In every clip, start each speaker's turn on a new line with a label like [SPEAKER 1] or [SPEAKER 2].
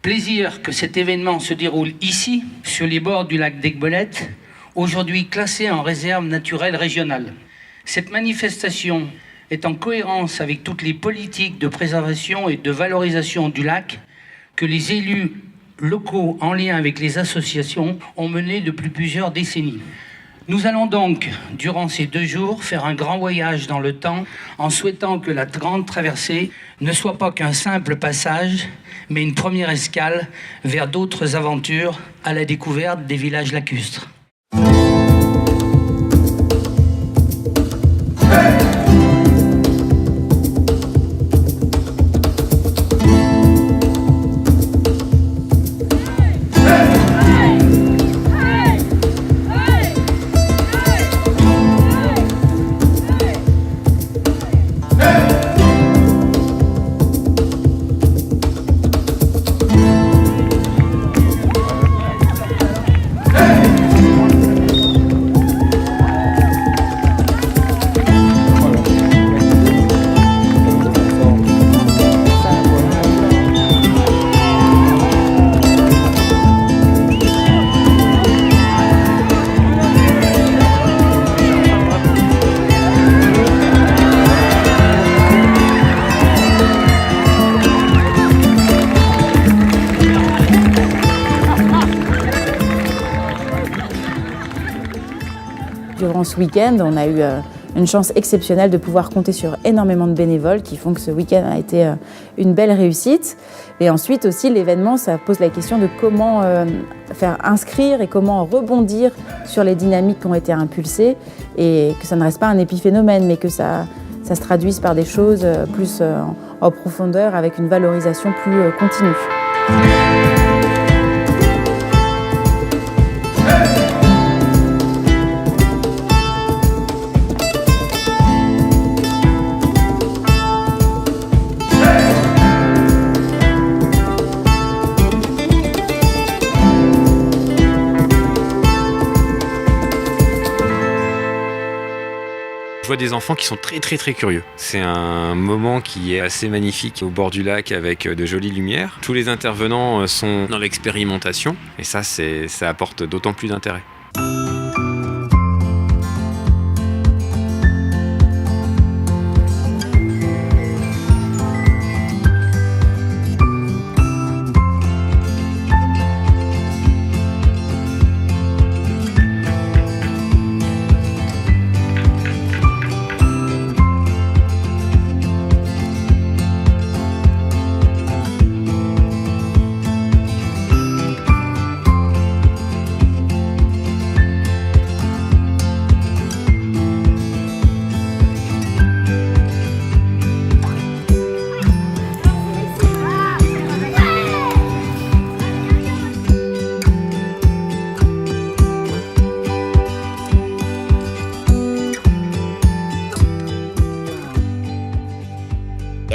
[SPEAKER 1] Plaisir que cet événement se déroule ici, sur les bords du lac d'Aiguebelette, aujourd'hui classé en réserve naturelle régionale. Cette manifestation est en cohérence avec toutes les politiques de préservation et de valorisation du lac que les élus locaux en lien avec les associations ont menées depuis plusieurs décennies. Nous allons donc, durant ces 2 jours, faire un grand voyage dans le temps en souhaitant que la grande traversée ne soit pas qu'un simple passage, mais une première escale vers d'autres aventures à la découverte des villages lacustres.
[SPEAKER 2] Durant ce week-end, on a eu une chance exceptionnelle de pouvoir compter sur énormément de bénévoles qui font que ce week-end a été une belle réussite. Et ensuite aussi, l'événement, ça pose la question de comment faire inscrire et comment rebondir sur les dynamiques qui ont été impulsées et que ça ne reste pas un épiphénomène, mais que ça se traduise par des choses plus en profondeur avec une valorisation plus continue.
[SPEAKER 3] Je vois des enfants qui sont très curieux. C'est un moment qui est assez magnifique au bord du lac avec de jolies lumières. Tous les intervenants sont dans l'expérimentation et ça apporte d'autant plus d'intérêt.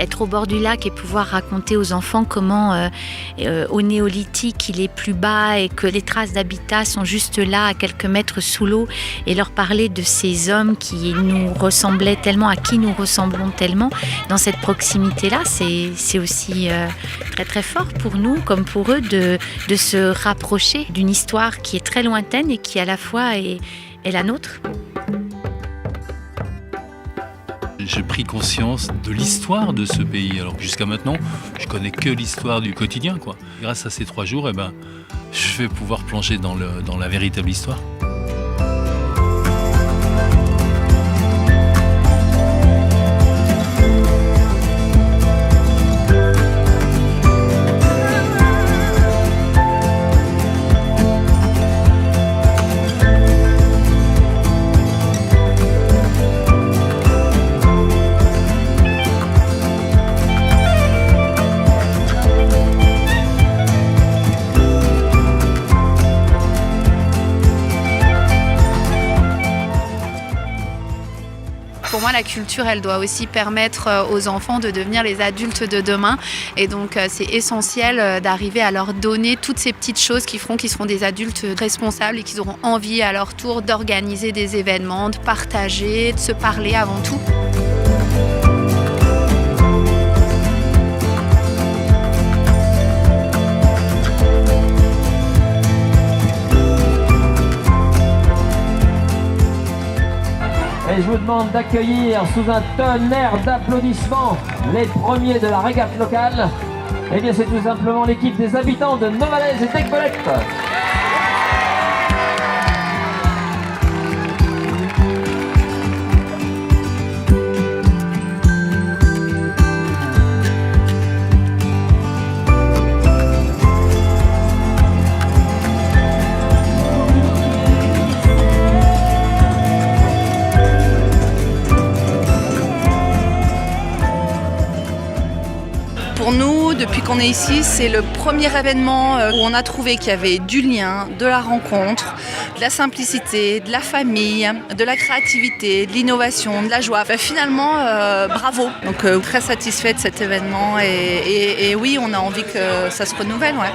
[SPEAKER 4] Être au bord du lac et pouvoir raconter aux enfants comment au néolithique il est plus bas et que les traces d'habitat sont juste là à quelques mètres sous l'eau et leur parler de ces hommes qui nous ressemblaient tellement, à qui nous ressemblons tellement dans cette proximité-là, c'est aussi très fort pour nous comme pour eux de se rapprocher d'une histoire qui est très lointaine et qui à la fois est la nôtre.
[SPEAKER 5] J'ai pris conscience de l'histoire de ce pays. Alors jusqu'à maintenant, je connais que l'histoire du quotidien, quoi. Grâce à ces 3 jours, je vais pouvoir plonger dans la véritable histoire.
[SPEAKER 6] Pour moi, la culture, elle doit aussi permettre aux enfants de devenir les adultes de demain. Et donc, c'est essentiel d'arriver à leur donner toutes ces petites choses qui feront qu'ils seront des adultes responsables et qu'ils auront envie à leur tour d'organiser des événements, de partager, de se parler avant tout.
[SPEAKER 7] je vous demande d'accueillir sous un tonnerre d'applaudissements les premiers de la régate locale. Eh bien, c'est tout simplement l'équipe des habitants de Novalaise et d'Aiguebelette.
[SPEAKER 8] Pour nous, depuis qu'on est ici, c'est le premier événement où on a trouvé qu'il y avait du lien, de la rencontre, de la simplicité, de la famille, de la créativité, de l'innovation, de la joie. Finalement, bravo. Donc très satisfait de cet événement et oui, on a envie que ça se renouvelle. Ouais.